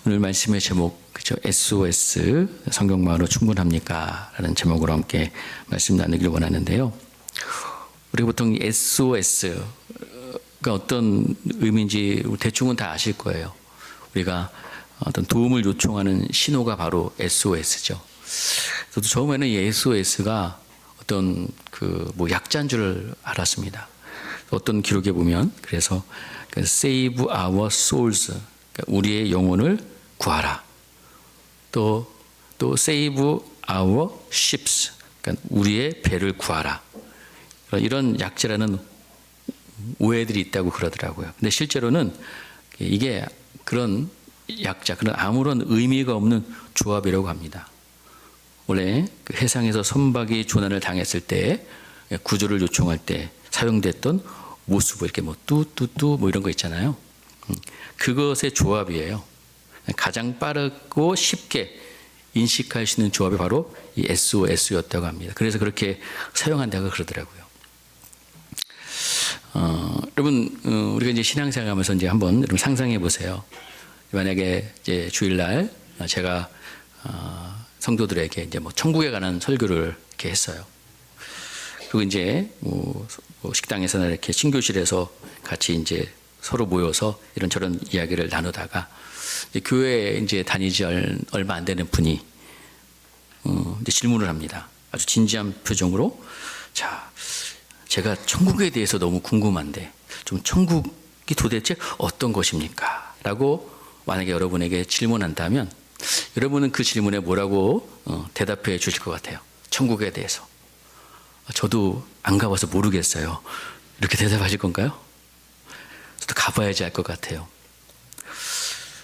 오늘 말씀의 제목, 그죠? SOS, 성경만으로 충분합니까? 라는 제목으로 함께 말씀 나누기를 원하는데요. 우리가 보통 SOS가 어떤 의미인지 대충은 다 아실 거예요. 우리가 어떤 도움을 요청하는 신호가 바로 SOS죠. 저도 처음에는 이 SOS가 어떤 약자인 줄 알았습니다. 어떤 기록에 보면, 그래서 Save our souls, 그러니까 우리의 영혼을 구하라. 또 Save our ships, 그러니까 우리의 배를 구하라. 이런 약자라는 오해들이 있다고 그러더라고요. 근데 실제로는 이게 그런 약자, 그런 아무런 의미가 없는 조합이라고 합니다. 원래 그 해상에서 선박이 조난을 당했을 때 구조를 요청할 때 사용됐던 모습, 이렇게 뚜뚜뚜 이런 거 있잖아요. 그것의 조합이에요. 가장 빠르고 쉽게 인식할 수 있는 조합이 바로 이 SOS였다고 합니다. 그래서 그렇게 사용한다고 그러더라고요. 여러분, 우리가 이제 신앙생활하면서 이제 한번 여러분 상상해 보세요. 만약에 이제 주일날 제가 성도들에게 이제 천국에 관한 설교를 이렇게 했어요. 그리고 이제 식당에서나 이렇게 신교실에서 같이 이제 서로 모여서 이런저런 이야기를 나누다가 이제 교회에 이제 다니지 얼마 안 되는 분이 이제 질문을 합니다. 아주 진지한 표정으로, 자, 제가 천국에 대해서 너무 궁금한데 좀 천국이 도대체 어떤 것입니까? 라고 만약에 여러분에게 질문한다면 여러분은 그 질문에 뭐라고 대답해 주실 것 같아요? 천국에 대해서. 저도 안 가봐서 모르겠어요. 이렇게 대답하실 건가요? 저도 가봐야지 알 것 같아요.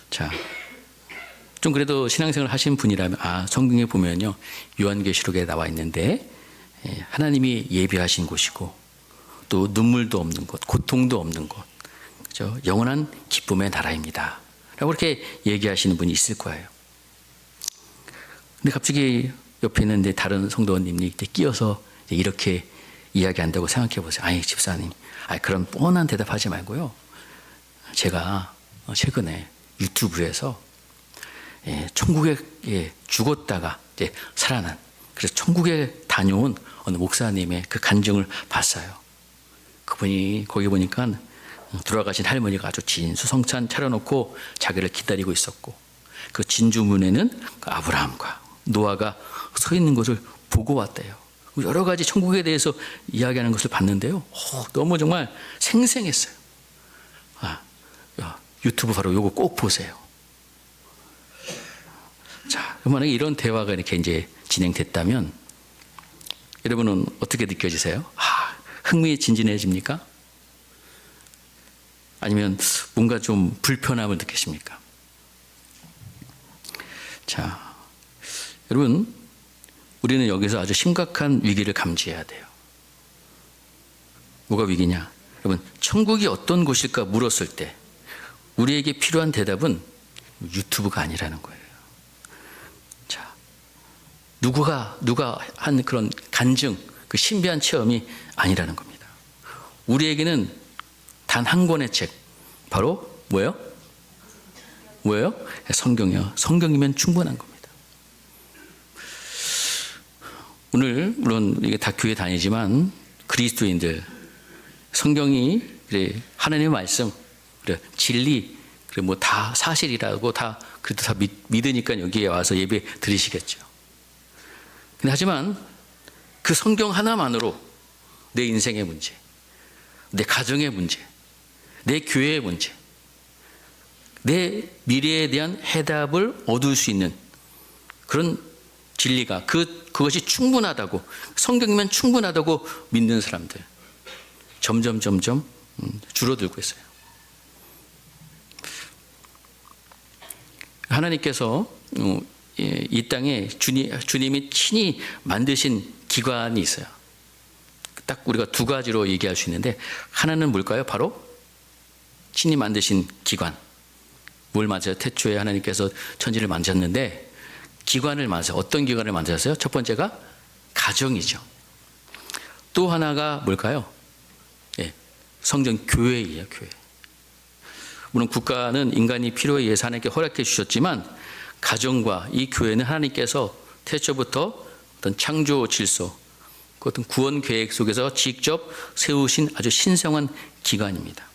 자, 좀 그래도 신앙생활 하신 분이라면, 성경에 보면요, 요한계시록에 나와 있는데, 하나님이 예비하신 곳이고, 또 눈물도 없는 곳, 고통도 없는 곳, 그죠? 영원한 기쁨의 나라입니다. 라고 그렇게 얘기하시는 분이 있을 거예요. 근데 갑자기 옆에 있는 다른 성도님이 끼어서 이렇게 이야기한다고 생각해 보세요. 아니, 집사님, 그런 뻔한 대답하지 말고요. 제가 최근에 유튜브에서 천국에 죽었다가 이제 살아난, 그래서 천국에 다녀온 어느 목사님의 그 간증을 봤어요. 그분이 거기 보니까 돌아가신 할머니가 아주 진수성찬 차려놓고 자기를 기다리고 있었고, 그 진주문에는 그 아브라함과 노아가 서 있는 것을 보고 왔대요. 여러 가지 천국에 대해서 이야기하는 것을 봤는데요. 너무 정말 생생했어요. 유튜브 바로 요거 꼭 보세요. 자, 만약에 이런 대화가 이렇게 이제 진행됐다면 여러분은 어떻게 느껴지세요? 흥미진진해집니까? 아니면 뭔가 좀 불편함을 느끼십니까? 자, 여러분, 우리는 여기서 아주 심각한 위기를 감지해야 돼요. 뭐가 위기냐? 여러분, 천국이 어떤 곳일까 물었을 때 우리에게 필요한 대답은 유튜브가 아니라는 거예요. 자, 누가 한 그런 간증, 그 신비한 체험이 아니라는 겁니다. 우리에게는 단 한 권의 책, 바로 뭐예요? 성경이요. 성경이면 충분한 겁니다. 오늘 물론 이게 다 교회 다니지만 그리스도인들, 성경이 그래 하나님의 말씀, 그래 진리, 그래 다 사실이라고 그래도 다 믿으니까 여기에 와서 예배 드리시겠죠. 근데 하지만 그 성경 하나만으로 내 인생의 문제, 내 가정의 문제, 내 교회의 문제, 내 미래에 대한 해답을 얻을 수 있는 그런 진리가 그것이 충분하다고, 성경이면 충분하다고 믿는 사람들 점점 줄어들고 있어요. 하나님께서 이 땅에 주님이 친히 만드신 기관이 있어요. 딱 우리가 두 가지로 얘기할 수 있는데, 하나는 뭘까요? 바로 친히 만드신 기관. 뭘 맞아요? 태초에 하나님께서 천지를 만드셨는데 기관을 만드세요. 어떤 기관을 만드셨어요? 첫 번째가 가정이죠. 또 하나가 뭘까요? 성전 교회예요. 교회. 물론 국가는 인간이 필요에 의해서 하나님께 허락해 주셨지만 가정과 이 교회는 하나님께서 태초부터 어떤 창조 질서, 그 어떤 구원 계획 속에서 직접 세우신 아주 신성한 기관입니다.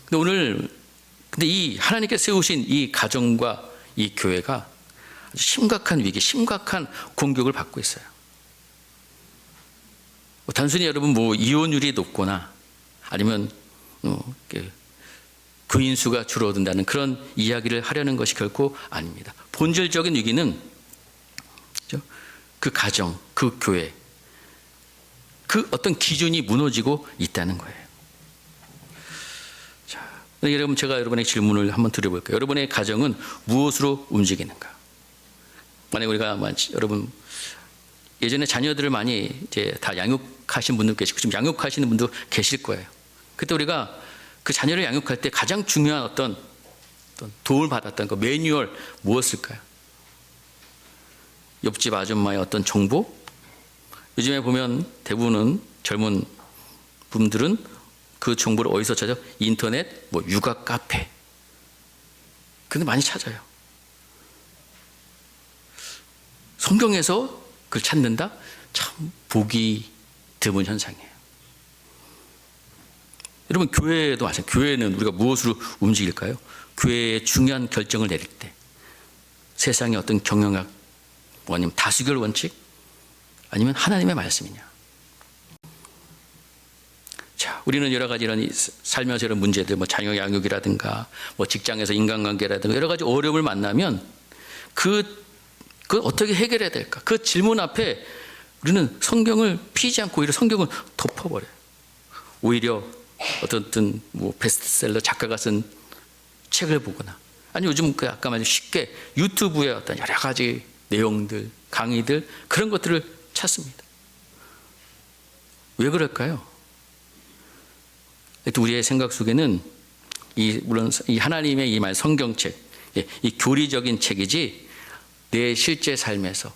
근데 이 하나님께서 세우신 이 가정과 이 교회가 아주 심각한 위기, 심각한 공격을 받고 있어요. 단순히 여러분 이혼율이 높거나 아니면 교인 수가 줄어든다는 그런 이야기를 하려는 것이 결코 아닙니다. 본질적인 위기는 그 가정, 그 교회, 그 어떤 기준이 무너지고 있다는 거예요. 자, 여러분 제가 여러분에게 질문을 한번 드려볼게요. 여러분의 가정은 무엇으로 움직이는가? 만약 우리가 여러분 예전에 자녀들을 많이 이제 다 양육하신 분들 계시고 지금 양육하시는 분도 계실 거예요. 그때 우리가 그 자녀를 양육할 때 가장 중요한 어떤 도움을 받았던 그 매뉴얼 무엇일까요? 옆집 아줌마의 어떤 정보? 요즘에 보면 대부분은 젊은 분들은 그 정보를 어디서 찾아? 인터넷, 육아 카페. 근데 많이 찾아요. 성경에서 그걸 찾는다? 참 보기 드문 현상이에요. 여러분 교회도 마찬가지. 교회는 우리가 무엇으로 움직일까요? 교회의 중요한 결정을 내릴 때 세상의 어떤 경영학 아니면 다수결 원칙 아니면 하나님의 말씀이냐. 자, 우리는 여러 가지 이런 살면서 이런 문제들, 자녀 양육이라든가, 직장에서 인간관계라든가 여러 가지 어려움을 만나면 그 어떻게 해결해야 될까? 그 질문 앞에 우리는 성경을 피지 않고 오히려 성경을 덮어버려요. 오히려 어떤 베스트셀러 작가가 쓴 책을 보거나, 아니 요즘 아까 말한 쉽게 유튜브에 어떤 여러 가지 내용들, 강의들 그런 것들을 찾습니다. 왜 그럴까요? 우리의 생각 속에는 물론 이 하나님의 이 말 성경책, 이 교리적인 책이지 내 실제 삶에서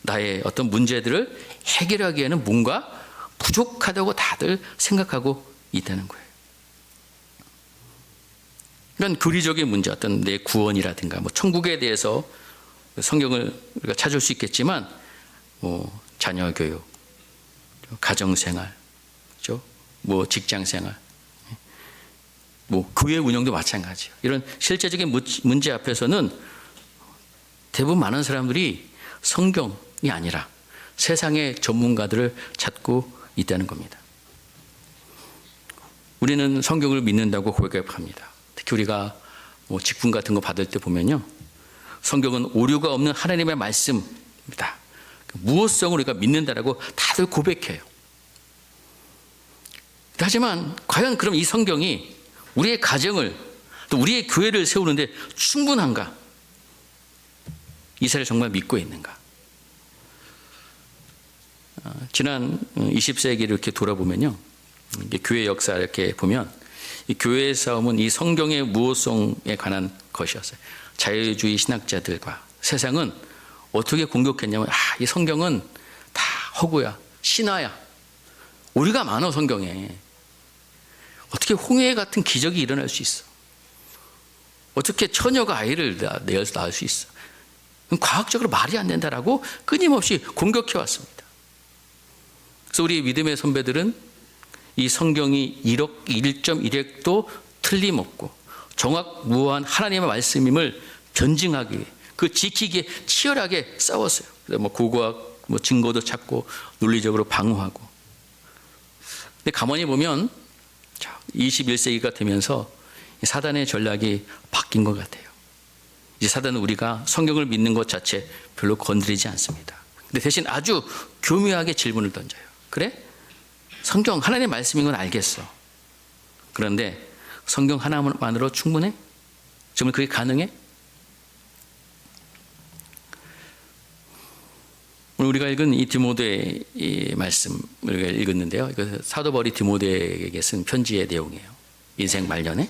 나의 어떤 문제들을 해결하기에는 뭔가 부족하다고 다들 생각하고 있다는 거예요. 이런 교리적인 문제, 어떤 내 구원이라든가 천국에 대해서 성경을 우리가 찾을 수 있겠지만 자녀 교육, 가정 생활, 그렇죠? 직장 생활, 교회 운영도 마찬가지예요. 이런 실제적인 문제 앞에서는 대부분 많은 사람들이 성경이 아니라 세상의 전문가들을 찾고 있다는 겁니다. 우리는 성경을 믿는다고 고백합니다. 특히 우리가 직분 같은 거 받을 때 보면요, 성경은 오류가 없는 하나님의 말씀입니다. 무엇성을 우리가 믿는다라고 다들 고백해요. 하지만 과연 그럼 이 성경이 우리의 가정을 또 우리의 교회를 세우는데 충분한가? 이사를 정말 믿고 있는가? 지난 20세기를 이렇게 돌아보면요, 교회 역사를 이렇게 보면 이 교회의 싸움은 이 성경의 무엇성에 관한 것이었어요. 자유주의 신학자들과 세상은 어떻게 공격했냐면, 이 성경은 다 허구야, 신화야, 오류가 많아. 성경에 어떻게 홍해 같은 기적이 일어날 수 있어? 어떻게 처녀가 아이를 낳을 수 있어? 과학적으로 말이 안 된다라고 끊임없이 공격해 왔습니다. 그래서 우리 믿음의 선배들은 이 성경이 1.1획도 틀림없고 정확무한 하나님의 말씀임을 변증하기 위해, 그 지키기에 치열하게 싸웠어요. 그래서 고고학 증거도 찾고 논리적으로 방어하고. 근데 가만히 보면 21세기가 되면서 사단의 전략이 바뀐 것 같아요. 이제 사단은 우리가 성경을 믿는 것 자체 별로 건드리지 않습니다. 근데 대신 아주 교묘하게 질문을 던져요. 그래? 성경 하나님의 말씀인 건 알겠어. 그런데 성경 하나만으로 충분해? 정말 그게 가능해? 오늘 우리가 읽은 이 디모데의 이 말씀을 읽었는데요. 사도 바울이 디모데에게 쓴 편지의 내용이에요. 인생 말년에.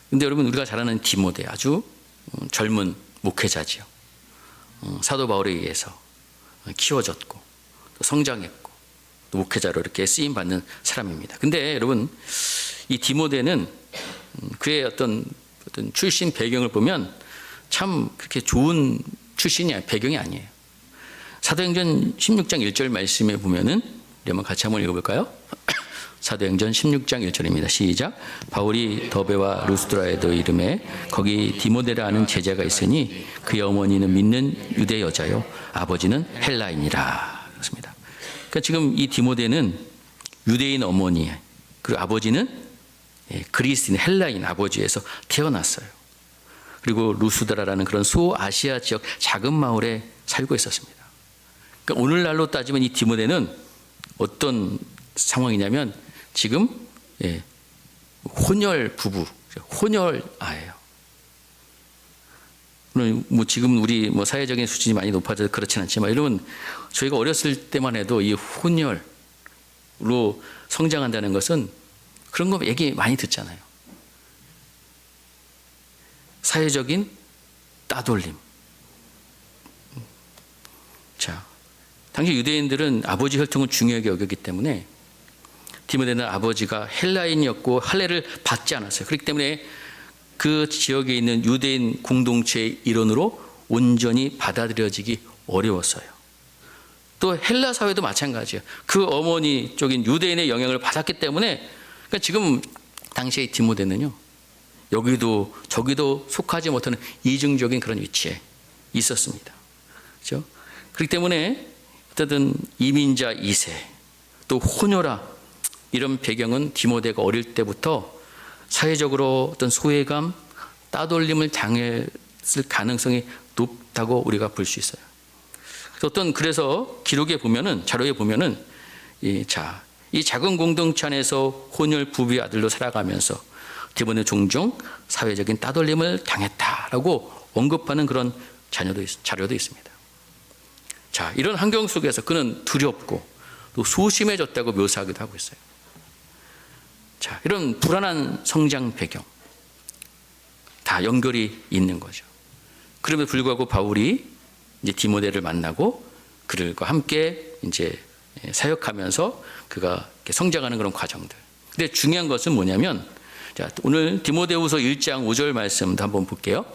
근데 여러분, 우리가 잘 아는 디모데, 아주 젊은 목회자지요. 사도 바울에 의해서 키워졌고 또 성장했고 또 목회자로 이렇게 쓰임 받는 사람입니다. 근데 여러분, 이 디모데는 그의 어떤 출신 배경을 보면 참 그렇게 좋은 출신이 배경이 아니에요. 사도행전 16장 1절 말씀에 보면은 우리 한번 같이 한번 읽어볼까요? 사도행전 16장 1절입니다. 시작. 바울이 더베와 루스드라에도 이름에 거기 디모데라는 제자가 있으니 그의 어머니는 믿는 유대 여자요 아버지는 헬라인이라. 그렇습니다. 그러니까 지금 이 디모데는 유대인 어머니 그리고 아버지는 그리스인 헬라인 아버지에서 태어났어요. 그리고 루스드라라는 그런 소아시아 지역 작은 마을에 살고 있었습니다. 그러니까 오늘날로 따지면 이 디모데는 어떤 상황이냐면 지금 혼혈 부부, 혼혈 아예요. 뭐 지금 우리 뭐 사회적인 수준이 많이 높아져서 그렇진 않지만 여러분 저희가 어렸을 때만 해도 이 혼혈로 성장한다는 것은 그런 거 얘기 많이 듣잖아요. 사회적인 따돌림. 자, 당시 유대인들은 아버지 혈통을 중요하게 여겼기 때문에 디모데는 아버지가 헬라인이었고 할례를 받지 않았어요. 그렇기 때문에 그 지역에 있는 유대인 공동체의 일원으로 온전히 받아들여지기 어려웠어요. 또 헬라 사회도 마찬가지예요. 그 어머니 쪽인 유대인의 영향을 받았기 때문에 그러니까 지금 당시의 디모데는요. 여기도 저기도 속하지 못하는 이중적인 그런 위치에 있었습니다. 그렇죠? 그렇기 때문에 어쨌든 이민자 2세 또 혼혈아 이런 배경은 디모데가 어릴 때부터 사회적으로 어떤 소외감, 따돌림을 당했을 가능성이 높다고 우리가 볼 수 있어요. 그래서 기록에 보면은 자료에 보면은 이 작은 공동체 안에서 혼혈 부부의 아들로 살아가면서 디모데는 종종 사회적인 따돌림을 당했다라고 언급하는 그런 자료도 있습니다. 자, 이런 환경 속에서 그는 두렵고 또 소심해졌다고 묘사하기도 하고 있어요. 자, 이런 불안한 성장 배경 다 연결이 있는 거죠. 그럼에도 불구하고 바울이 이제 디모데를 만나고 그들과 함께 이제 사역하면서 그가 성장하는 그런 과정들. 근데 중요한 것은 뭐냐면, 자, 오늘 디모데후서 1장 5절 말씀도 한번 볼게요.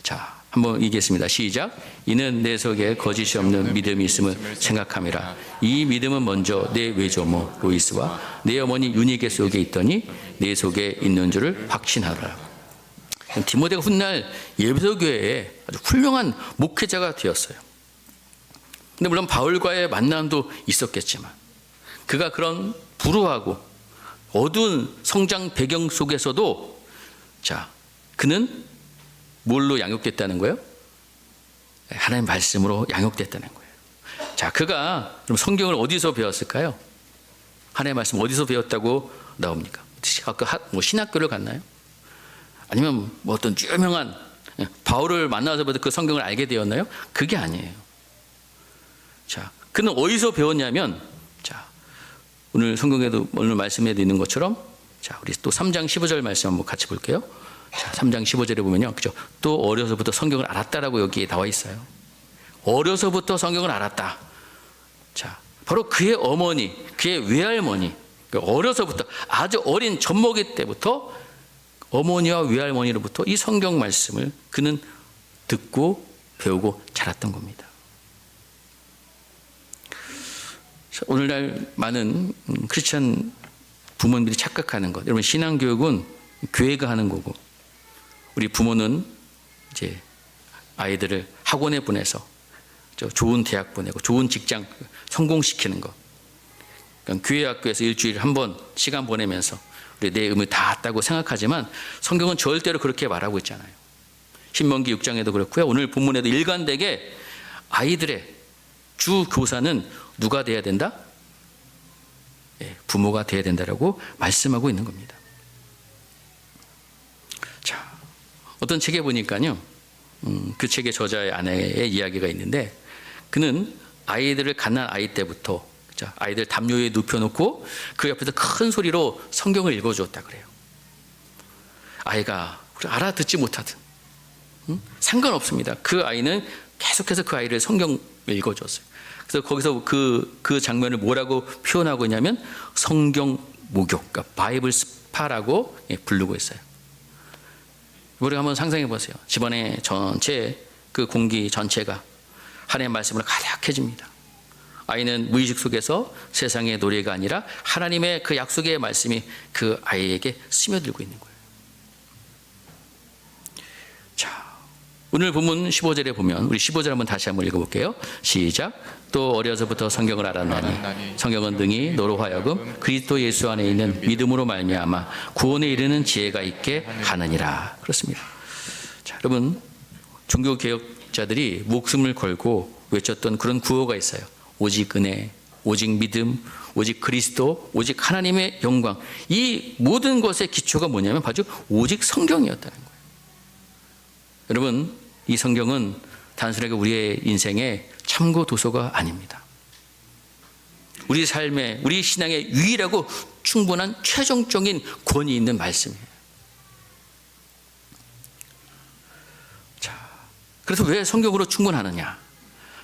자, 한번 읽겠습니다. 시작. 이는 내 속에 거짓이 없는 믿음이 있음을 생각함이라. 이 믿음은 먼저 내 외조모 로이스와 내 어머니 유니게 속에 있더니 내 속에 있는 줄을 확신하라. 디모데가 훗날 예배소교회에 아주 훌륭한 목회자가 되었어요. 근데 물론 바울과의 만남도 있었겠지만 그가 그런 불우하고 어두운 성장 배경 속에서도 자, 그는 뭘로 양육됐다는 거예요? 하나님 말씀으로 양육됐다는 거예요. 자, 그가 그럼 성경을 어디서 배웠을까요? 하나님 말씀 어디서 배웠다고 나옵니까? 아까 뭐 신학교를 갔나요? 아니면 뭐 어떤 유명한 바울을 만나서부터 그 성경을 알게 되었나요? 그게 아니에요. 자, 그는 어디서 배웠냐면, 자, 오늘 성경에도 오늘 말씀해 드리는 것처럼, 자, 우리 또 3장 15절 말씀 한번 같이 볼게요. 자, 3장 15절에 보면요, 그죠? 또 어려서부터 성경을 알았다라고 여기에 나와 있어요. 어려서부터 성경을 알았다. 자, 바로 그의 어머니, 그의 외할머니, 어려서부터 아주 어린 젖먹이 때부터 어머니와 외할머니로부터 이 성경 말씀을 그는 듣고 배우고 자랐던 겁니다. 오늘날 많은 크리스찬 부모님들이 착각하는 것, 여러분 신앙교육은 교회가 하는 거고 우리 부모는 이제 아이들을 학원에 보내서 좋은 대학 보내고 좋은 직장 성공시키는 것. 그러니까 교회 학교에서 일주일에 한 번 시간 보내면서 우리 내 의무 다 했다고 생각하지만 성경은 절대로 그렇게 말하고 있잖아요. 신명기 6장에도 그렇고요. 오늘 본문에도 일관되게 아이들의 주 교사는 누가 돼야 된다? 부모가 돼야 된다라고 말씀하고 있는 겁니다. 자, 어떤 책에 보니까요, 그 책의 저자의 아내의 이야기가 있는데 그는 아이들을 갓난 아이 때부터 아이들 담요 위에 눕혀놓고 그 옆에서 큰 소리로 성경을 읽어주었다 그래요. 아이가 알아듣지 못하든 상관없습니다. 그 아이는 계속해서 그 아이를 성경을 읽어줬어요. 그래서 거기서 그 장면을 뭐라고 표현하고 있냐면 성경 목욕, 그러니까 바이블 스파라고 부르고 있어요. 우리가 한번 상상해 보세요. 집안의 전체 그 공기 전체가 하나님의 말씀으로 가득해집니다. 아이는 무의식 속에서 세상의 노래가 아니라 하나님의 그 약속의 말씀이 그 아이에게 스며들고 있는 거예요. 자, 오늘 본문 15절에 보면 우리 15절 한번 다시 한번 읽어볼게요. 시작. 또 어려서부터 성경을 알았나니 성경은 능히 너로 하여금 그리스도 예수 안에 있는 믿음으로 말미암아 구원에 이르는 지혜가 있게 하느니라. 그렇습니다. 자, 여러분, 종교 개혁자들이 목숨을 걸고 외쳤던 그런 구호가 있어요. 오직 은혜, 오직 믿음, 오직 그리스도, 오직 하나님의 영광. 이 모든 것의 기초가 뭐냐면 바로 오직 성경이었다는 거예요. 여러분, 이 성경은 단순하게 우리의 인생의 참고 도서가 아닙니다. 우리 삶의, 우리 신앙의 유일하고 충분한 최종적인 권위 있는 말씀이에요. 자, 그래서 왜 성경으로 충분하느냐?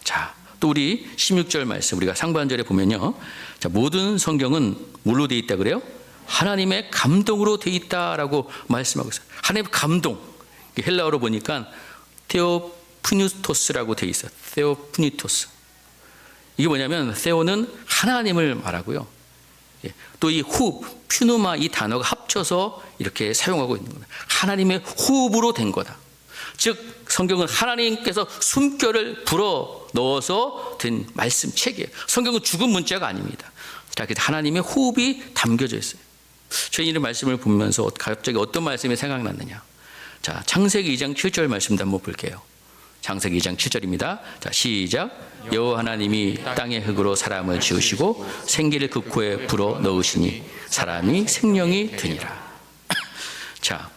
자, 또 우리 16절 말씀 우리가 상반절에 보면요. 자, 모든 성경은 뭘로 되어 있다 그래요? 하나님의 감동으로 되어 있다라고 말씀하고 있어요. 하나님의 감동. 헬라어로 보니까 테오프니토스라고 되어 있어요. 테오프니토스. 이게 뭐냐면 테오는 하나님을 말하고요. 또 이 호흡, 퓨누마 이 단어가 합쳐서 이렇게 사용하고 있는 겁니다. 하나님의 호흡으로 된 거다. 즉 성경은 하나님께서 숨결을 불어 넣어서 된 말씀책이에요. 성경은 죽은 문자가 아닙니다. 자, 그래서 하나님의 호흡이 담겨져 있어요. 저희 이 말씀을 보면서 갑자기 어떤 말씀이 생각났느냐? 자, 창세기 2장 7절 말씀도 한번 볼게요. 창세기 2장 7절입니다. 자, 시작. 여호와 하나님이 땅의 흙으로 사람을 지으시고 생기를 그 코에 불어 넣으시니 사람이 생명이 되니라. 자,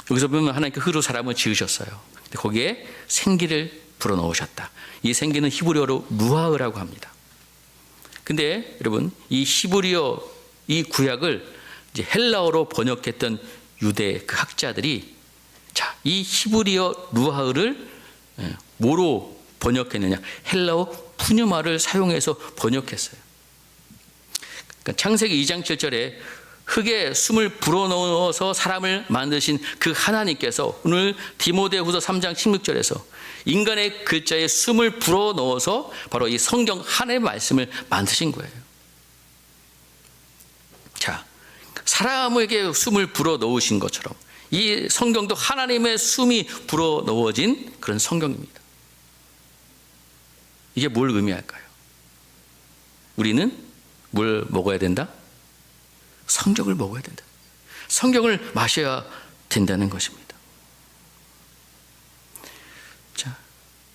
여기서 보면 하나님께 흙으로 사람을 지으셨어요. 근데 거기에 생기를 불어 넣으셨다. 이 생기는 히브리어로 루아흐라고 합니다. 근데 여러분, 이 히브리어 이 구약을 이제 헬라어로 번역했던 유대 그 학자들이 자, 이 히브리어 루아흐를 뭐로 번역했느냐? 헬라어 푸뉴마를 사용해서 번역했어요. 그러니까 창세기 2장 7절에 흙에 숨을 불어넣어서 사람을 만드신 그 하나님께서 오늘 디모데후서 3장 16절에서 인간의 글자에 숨을 불어넣어서 바로 이 성경 하나님의 말씀을 만드신 거예요. 자, 사람에게 숨을 불어넣으신 것처럼 이 성경도 하나님의 숨이 불어넣어진 그런 성경입니다. 이게 뭘 의미할까요? 우리는 뭘 먹어야 된다? 성경을 먹어야 된다. 성경을 마셔야 된다는 것입니다. 자,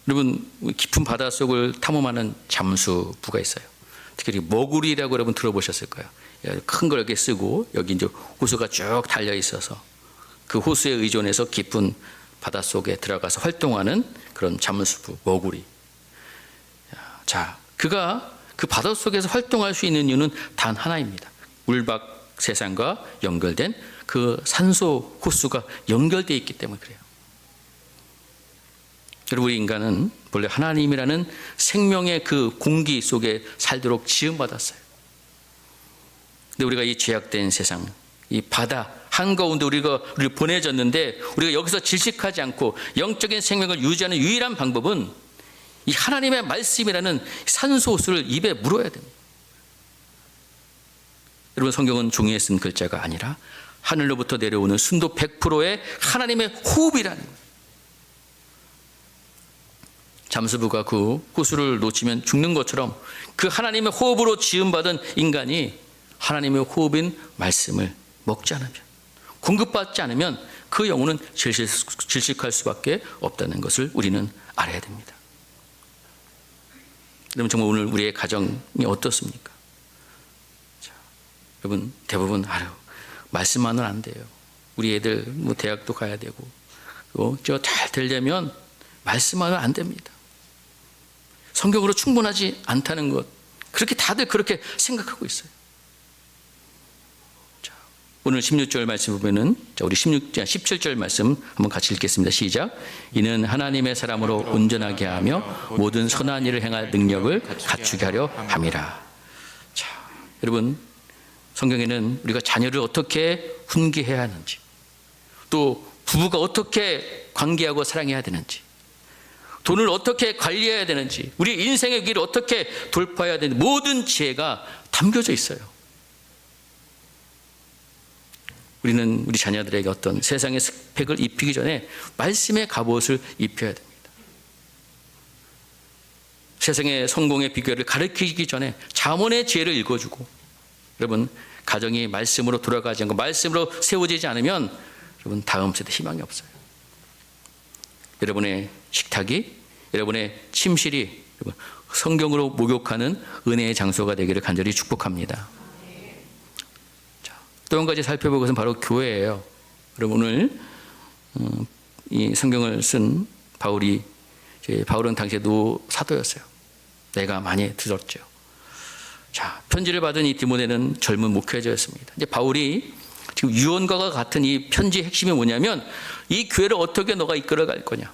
여러분, 깊은 바닷속을 탐험하는 잠수부가 있어요. 특히 머구리라고 여러분 들어보셨을 거예요. 큰 걸 이렇게 쓰고 여기 이제 호수가 쭉 달려 있어서 그 호수에 의존해서 깊은 바닷속에 들어가서 활동하는 그런 잠수부, 머구리. 자, 그가 그 바닷속에서 활동할 수 있는 이유는 단 하나입니다. 물밖 세상과 연결된 그 산소 호수가 연결되어 있기 때문에 그래요. 여러분, 우리 인간은 본래 하나님이라는 생명의 그 공기 속에 살도록 지음받았어요. 근데 우리가 이 죄악된 세상, 이 바다 한가운데 우리를 보내졌는데 우리가 여기서 질식하지 않고 영적인 생명을 유지하는 유일한 방법은 이 하나님의 말씀이라는 산소 호수를 입에 물어야 됩니다. 여러분, 성경은 종이에 쓴 글자가 아니라 하늘로부터 내려오는 순도 100%의 하나님의 호흡이라는 거예요. 잠수부가 그 호수를 놓치면 죽는 것처럼 그 하나님의 호흡으로 지음받은 인간이 하나님의 호흡인 말씀을 먹지 않으면, 공급받지 않으면 그 영혼은 질식할 수밖에 없다는 것을 우리는 알아야 됩니다. 여러분, 정말 오늘 우리의 가정이 어떻습니까? 자, 여러분, 대부분 말씀만은 안 돼요. 우리 애들 뭐 대학도 가야 되고 저 잘 되려면 말씀만은 안 됩니다. 성경으로 충분하지 않다는 것, 그렇게 다들 그렇게 생각하고 있어요. 자, 오늘 16절 말씀 보면은 우리 17절 말씀 한번 같이 읽겠습니다. 시작. 이는 하나님의 사람으로 온전하게 하며 모든 선한 일을 행할 능력을 갖추게 하려 함이라. 자, 여러분, 성경에는 우리가 자녀를 어떻게 훈계해야 하는지, 또 부부가 어떻게 관계하고 사랑해야 되는지, 돈을 어떻게 관리해야 되는지, 우리 인생의 길을 어떻게 돌파해야 되는지 모든 지혜가 담겨져 있어요. 우리는 우리 자녀들에게 어떤 세상의 스펙을 입히기 전에 말씀의 갑옷을 입혀야 됩니다. 세상의 성공의 비결을 가르치기 전에 잠언의 지혜를 읽어주고, 여러분 가정이 말씀으로 돌아가지 않고 말씀으로 세워지지 않으면 여러분 다음 세대 희망이 없어요. 여러분의 식탁이, 여러분의 침실이 여러분 성경으로 목욕하는 은혜의 장소가 되기를 간절히 축복합니다. 자, 또 한 가지 살펴볼 것은 바로 교회예요. 여러분 오늘 이 성경을 쓴 바울은 당시에도 사도였어요. 내가 많이 들었죠. 자, 편지를 받은 이 디모데는 젊은 목회자였습니다. 이제 바울이 지금 유언과가 같은 이 편지의 핵심이 뭐냐면 이 교회를 어떻게 너가 이끌어갈 거냐.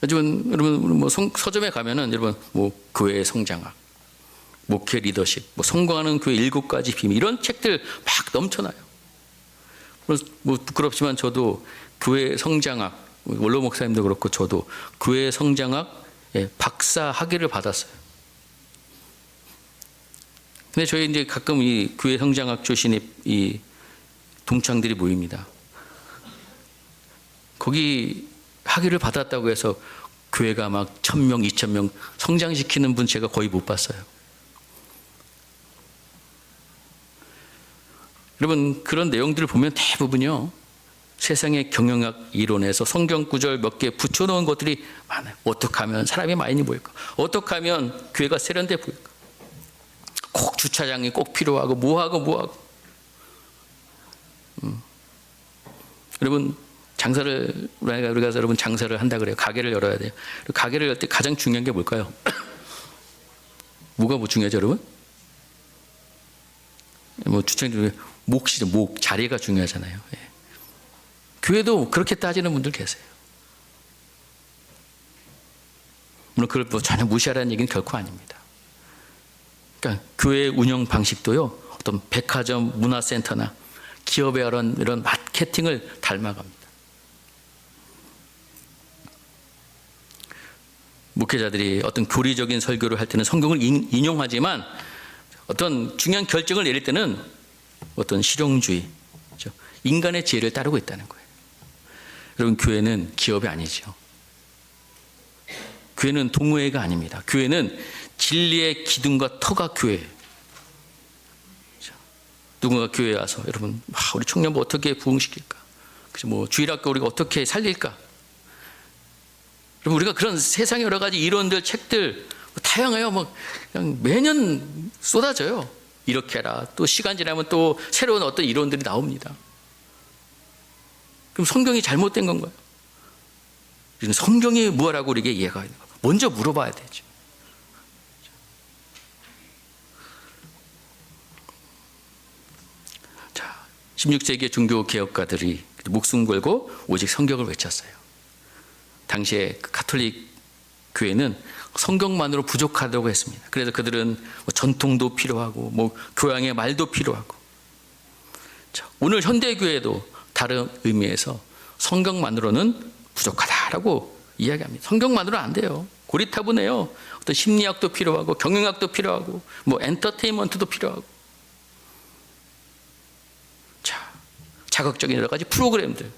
여러분 뭐 서점에 가면은 여러분 뭐 교회의 성장학, 목회 리더십, 뭐 성공하는 교회 7가지 비밀 이런 책들 막 넘쳐나요. 뭐 부끄럽지만 저도 교회 성장학, 원로 목사님도 그렇고 저도 교회 성장학 박사 학위를 받았어요. 근데 저희 이제 가끔 이 교회 성장학 출신의 이 동창들이 모입니다. 거기 학위를 받았다고 해서 교회가 막 1000명, 2000명 성장시키는 분 제가 거의 못 봤어요. 여러분 그런 내용들을 보면 대부분요 세상의 경영학 이론에서 성경 구절 몇 개 붙여놓은 것들이 많아요. 어떻게 하면 사람이 많이 모일까? 어떻게 하면 교회가 세련돼 보일까? 꼭 주차장이 꼭 필요하고 뭐하고 여러분 장사를 우리가 여러분 장사를 한다 그래요. 가게를 열어야 돼요. 가게를 열 때 가장 중요한 게 뭘까요? 뭐가 중요하죠, 여러분? 뭐 주차장 몫이죠. 목 자리가 중요하잖아요. 예. 교회도 그렇게 따지는 분들 계세요. 물론 그걸 뭐 전혀 무시하라는 얘기는 결코 아닙니다. 그러니까 교회 운영 방식도요 어떤 백화점, 문화센터나 기업의 이런 마케팅을 닮아갑니다. 목회자들이 어떤 교리적인 설교를 할 때는 성경을 인용하지만 어떤 중요한 결정을 내릴 때는 어떤 실용주의, 그렇죠? 인간의 지혜를 따르고 있다는 거예요. 여러분 교회는 기업이 아니죠. 교회는 동호회가 아닙니다. 교회는 진리의 기둥과 터가 교회예요. 그렇죠? 누군가 교회에 와서 여러분 우리 청년부 어떻게 부흥시킬까? 그렇죠? 뭐 주일학교 우리가 어떻게 살릴까? 여러분 우리가 그런 세상의 여러 가지 이론들, 책들 다양해요. 뭐 그냥 매년 쏟아져요. 이렇게 해라. 또 시간 지나면 또 새로운 어떤 이론들이 나옵니다. 그럼 성경이 잘못된 건가요? 성경이 뭐라고 우리에게 이해가 있는 거예요? 먼저 물어봐야 되죠. 자, 16세기의 종교 개혁가들이 목숨 걸고 오직 성경을 외쳤어요. 당시에 가톨릭 교회는 성경만으로 부족하다고 했습니다. 그래서 그들은 뭐 전통도 필요하고 뭐 교양의 말도 필요하고. 자, 오늘 현대 교회도 다른 의미에서 성경만으로는 부족하다라고 이야기합니다. 성경만으로는 안 돼요. 고리타분해요. 어떤 심리학도 필요하고 경영학도 필요하고 뭐 엔터테인먼트도 필요하고. 자, 자극적인 여러 가지 프로그램들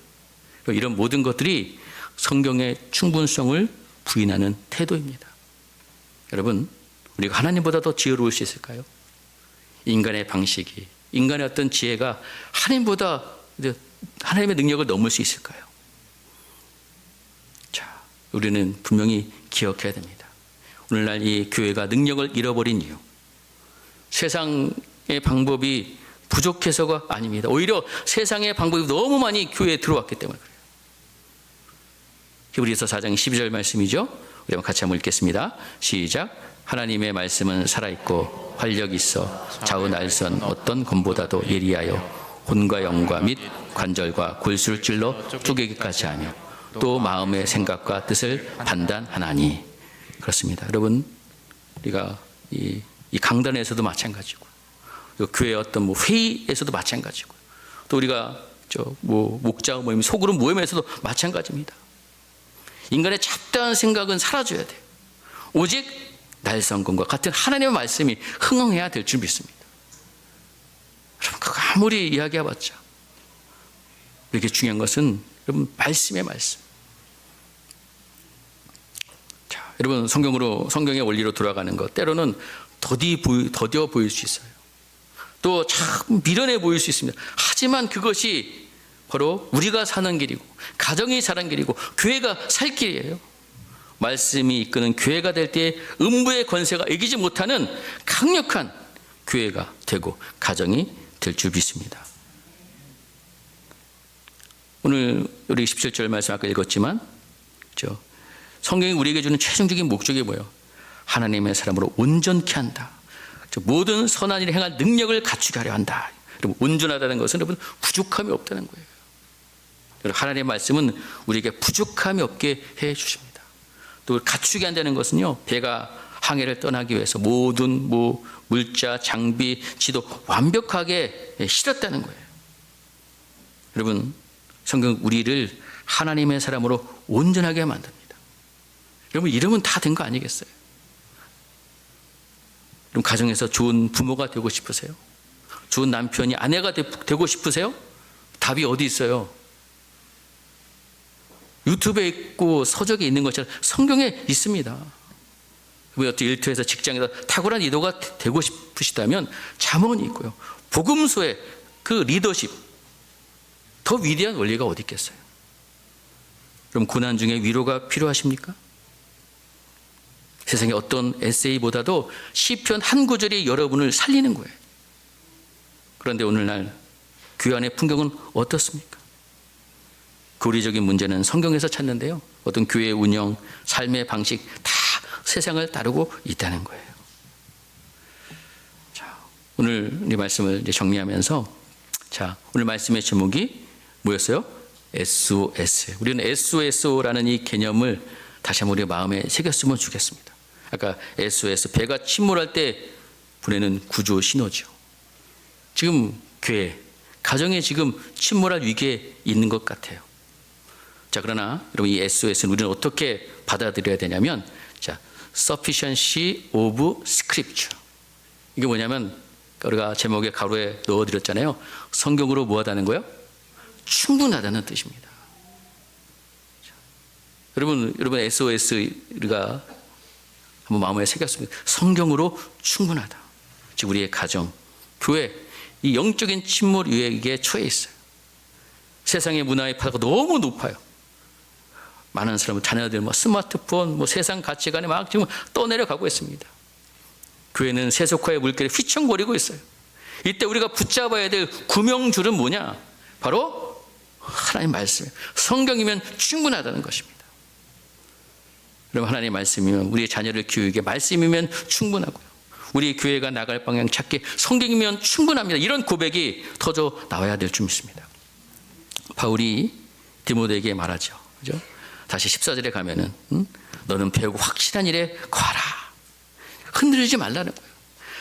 이런 모든 것들이 성경의 충분성을 부인하는 태도입니다. 여러분 우리가 하나님보다 더 지혜로울 수 있을까요? 인간의 방식이, 인간의 어떤 지혜가 하나님의 능력을 넘을 수 있을까요? 자, 우리는 분명히 기억해야 됩니다. 오늘날 이 교회가 능력을 잃어버린 이유, 세상의 방법이 부족해서가 아닙니다. 오히려 세상의 방법이 너무 많이 교회에 들어왔기 때문에 그래요. 히브리서 4장 12절 말씀이죠. 우리 한번 같이 한번 읽겠습니다. 시작. 하나님의 말씀은 살아있고 활력이 있어 좌우 날선 어떤 검보다도 예리하여 혼과 영과 및 관절과 골수를 찔러 쪼개기까지 하며 또 마음의 생각과 뜻을 판단하나니. 그렇습니다. 여러분 우리가 이 강단에서도 마찬가지고 교회의 어떤 뭐 회의에서도 마찬가지고 또 우리가 목자 모임, 소그룹 모임에서도 마찬가지입니다. 인간의 잡다한 생각은 사라져야 돼요. 오직 날성금과 같은 하나님의 말씀이 흥흥해야 될 줄 믿습니다. 여러분, 그거 아무리 이야기해봤자 이렇게 중요한 것은 여러분 말씀의 말씀. 자, 여러분 성경의 원리로 돌아가는 것 때로는 더디어 보일 수 있어요. 또 참 미련해 보일 수 있습니다. 하지만 그것이 바로 우리가 사는 길이고 가정이 사는 길이고 교회가 살 길이에요. 말씀이 이끄는 교회가 될 때 음부의 권세가 이기지 못하는 강력한 교회가 되고 가정이 될 줄 믿습니다. 오늘 우리 17절 말씀 아까 읽었지만 성경이 우리에게 주는 최종적인 목적이 뭐예요? 하나님의 사람으로 온전케 한다. 모든 선한 일을 행할 능력을 갖추게 하려 한다. 여러분, 온전하다는 것은 여러분 부족함이 없다는 거예요. 여러분, 하나님의 말씀은 우리에게 부족함이 없게 해 주십니다. 또 갖추게 한다는 것은요, 배가 항해를 떠나기 위해서 모든 물자, 장비, 지도 완벽하게 실었다는 거예요. 여러분, 성경 우리를 하나님의 사람으로 온전하게 만듭니다. 여러분, 이러면 다 된 거 아니겠어요? 그럼 가정에서 좋은 부모가 되고 싶으세요? 좋은 남편이 아내가 되고 싶으세요? 답이 어디 있어요? 유튜브에 있고 서적에 있는 것처럼 성경에 있습니다. 어떤 일터에서 직장에서 탁월한 리더가 되고 싶으시다면 잠언이 있고요. 복음서의 그 리더십, 더 위대한 원리가 어디 있겠어요? 그럼 고난 중에 위로가 필요하십니까? 세상의 어떤 에세이보다도 시편 한 구절이 여러분을 살리는 거예요. 그런데 오늘날 교회 안의 풍경은 어떻습니까? 교리적인 문제는 성경에서 찾는데요. 어떤 교회의 운영, 삶의 방식 다 세상을 따르고 있다는 거예요. 자, 오늘 이 말씀을 이제 정리하면서 오늘 말씀의 제목이 뭐였어요? SOS. 우리는 SOS라는 이 개념을 다시 한번 우리 마음에 새겼으면 좋겠습니다. 아까 SOS, 배가 침몰할 때 보내는 구조 신호죠. 지금 교회, 가정에 지금 침몰할 위기에 있는 것 같아요. 자, 그러나 여러분 이 SOS는 우리는 어떻게 받아들여야 되냐면, sufficiency of scripture. 이게 뭐냐면 우리가 제목에 가로에 넣어드렸잖아요. 성경으로 뭐하다는 거예요? 충분하다는 뜻입니다. 여러분 SOS가 한번 마음에 새겼습니다. 성경으로 충분하다. 즉 우리의 가정, 교회, 이 영적인 침몰 위기에 처해 있어요. 세상의 문화의 파도가 너무 높아요. 많은 사람은 자녀들 스마트폰, 세상 가치관에 막 지금 떠내려가고 있습니다. 교회는 세속화의 물결에 휘청거리고 있어요. 이때 우리가 붙잡아야 될 구명줄은 뭐냐? 바로 하나님 말씀이에요. 성경이면 충분하다는 것입니다. 그럼 하나님의 말씀이면 우리의 자녀를 키우기에 말씀이면 충분하고요. 우리 교회가 나갈 방향 찾기에 성경이면 충분합니다. 이런 고백이 터져 나와야 될 줄 믿습니다. 바울이 디모데에게 말하죠. 그죠? 다시 14절에 가면은 너는 배우고 확실한 일에 거하라. 흔들리지 말라는 거예요.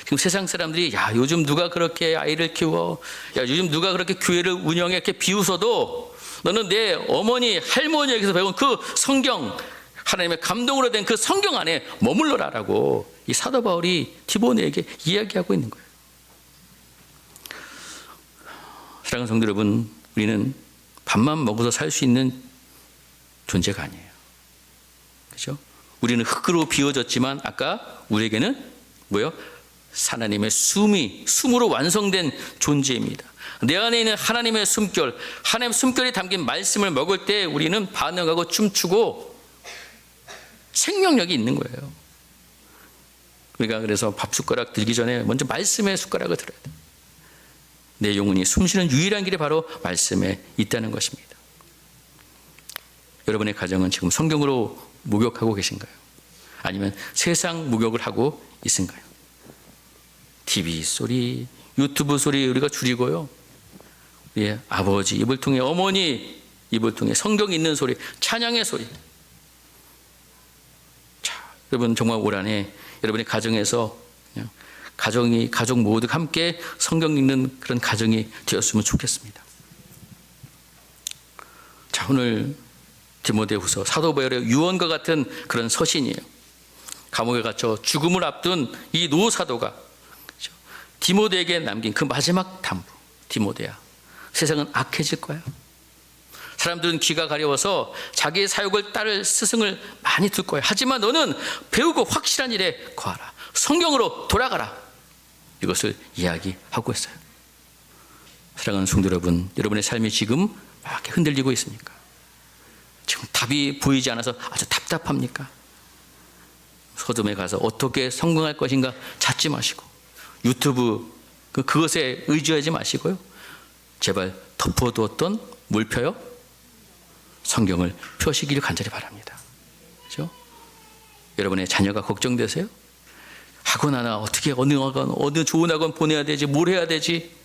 지금 세상 사람들이 요즘 누가 그렇게 아이를 키워, 요즘 누가 그렇게 교회를 운영해, 이렇게 비웃어도 너는 내 어머니, 할머니에게서 배운 그 성경, 하나님의 감동으로 된 그 성경 안에 머물러라라고 이 사도 바울이 디모데에게 이야기하고 있는 거예요. 사랑하는 성도 여러분, 우리는 밥만 먹어서 살 수 있는 존재가 아니에요. 그렇죠? 우리는 흙으로 비워졌지만 아까 우리에게는 뭐예요? 하나님의 숨으로 완성된 존재입니다. 내 안에 있는 하나님의 숨결, 하나님의 숨결이 담긴 말씀을 먹을 때 우리는 반응하고 춤추고 생명력이 있는 거예요. 우리가 그래서 밥 숟가락 들기 전에 먼저 말씀의 숟가락을 들어야 돼요. 내 영혼이 숨쉬는 유일한 길이 바로 말씀에 있다는 것입니다. 여러분의 가정은 지금 성경으로 목욕하고 계신가요? 아니면 세상 목욕을 하고 있은가요? TV 소리, 유튜브 소리 우리가 줄이고요. 우리의 아버지 입을 통해, 어머니 입을 통해 성경 있는 소리, 찬양의 소리. 자, 여러분 정말 올 한해 여러분의 가정에서 가족 모두 함께 성경 읽는 그런 가정이 되었으면 좋겠습니다. 오늘 디모데후서 사도 바울의 유언과 같은 그런 서신이에요. 감옥에 갇혀 죽음을 앞둔 이 노사도가 디모데에게 남긴 그 마지막 담부. 디모데야, 세상은 악해질 거야. 사람들은 귀가 가려워서 자기의 사역을 따를 스승을 많이 둘 거야. 하지만 너는 배우고 확실한 일에 거하라. 성경으로 돌아가라. 이것을 이야기하고 있어요. 사랑하는 성도 여러분, 여러분의 삶이 지금 이렇게 흔들리고 있습니까? 지금 답이 보이지 않아서 아주 답답합니까? 서점에 가서 어떻게 성공할 것인가 찾지 마시고, 유튜브 그것에 의지하지 마시고요. 제발 덮어두었던 뭘 펴요? 성경을 펴시기를 간절히 바랍니다. 그렇죠? 여러분의 자녀가 걱정되세요? 학원 하나 어떻게 어느 좋은 학원 보내야 되지, 뭘 해야 되지?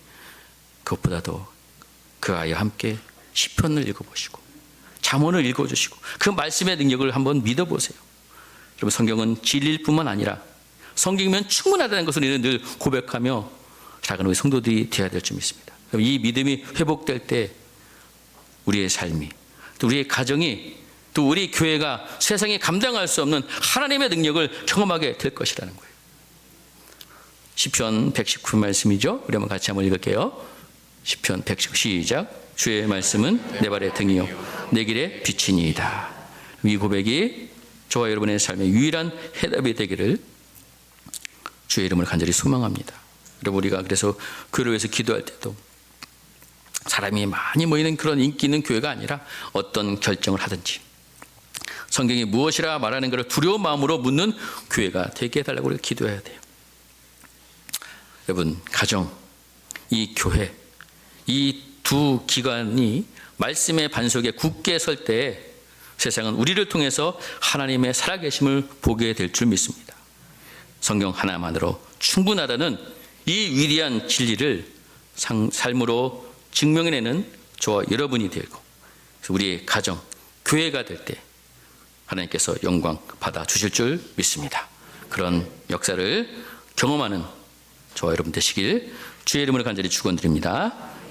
그것보다도 그 아이와 함께 시편을 읽어보시고 잠언을 읽어주시고 그 말씀의 능력을 한번 믿어보세요. 여러분, 성경은 진리일 뿐만 아니라 성경이면 충분하다는 것을 우리는 늘 고백하며 작은 우리 성도들이 되어야 될 줄 믿습니다. 이 믿음이 회복될 때 우리의 삶이, 또 우리의 가정이, 또 우리 교회가 세상에 감당할 수 없는 하나님의 능력을 경험하게 될 것이라는 거예요. 시편 119 말씀이죠. 우리 한번 같이 한번 읽을게요. 시편 119 시작. 주의 말씀은 내 발의 등이요 내 길의 빛이니이다. 이 고백이 저와 여러분의 삶의 유일한 해답이 되기를 주의 이름을 간절히 소망합니다. 여러분, 우리가 그래서 교회를 위해서 기도할 때도 사람이 많이 모이는 그런 인기 있는 교회가 아니라 어떤 결정을 하든지 성경이 무엇이라 말하는 것을 두려운 마음으로 묻는 교회가 되게 해달라고 우리가 기도해야 돼요. 여러분, 가정, 이 교회, 이 두 기관이 말씀의 반석에 굳게 설 때 세상은 우리를 통해서 하나님의 살아계심을 보게 될 줄 믿습니다. 성경 하나만으로 충분하다는 이 위대한 진리를 삶으로 증명해내는 저와 여러분이 되고 우리의 가정, 교회가 될 때 하나님께서 영광 받아 주실 줄 믿습니다. 그런 역사를 경험하는 저와 여러분 되시길 주의 이름으로 간절히 축원드립니다.